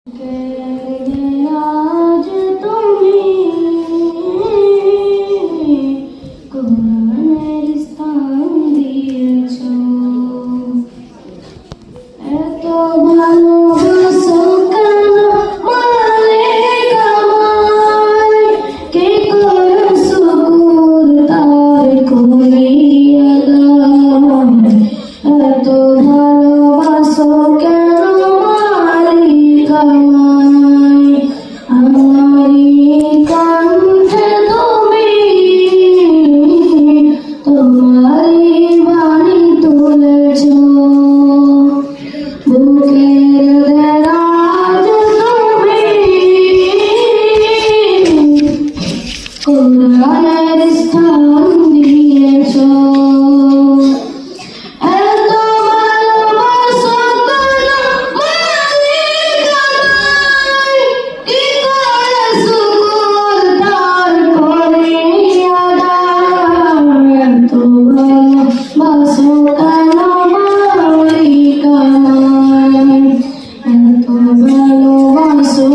আজ তুমি কোরআনের স্থান দিয়েছ, এত ভালোবাসো কেন মালিক আমায়, কি করে শুকুর তার করিয়া দাও, এত ভালোবাসো কেন মালিক আমায়, আমারি কণ্ঠে তুমি তোমারি বাণী তুলেছ, বুকের দেরাজ তুমি কোরআনের স্থান দিয়েছ, এত ভালোবাসো কেন মালিক আমায়, কি করে শুকুর তার করিয়া দাও, এত ভালোবাসো কেন মালিক আমায়, এত ভালোবাসো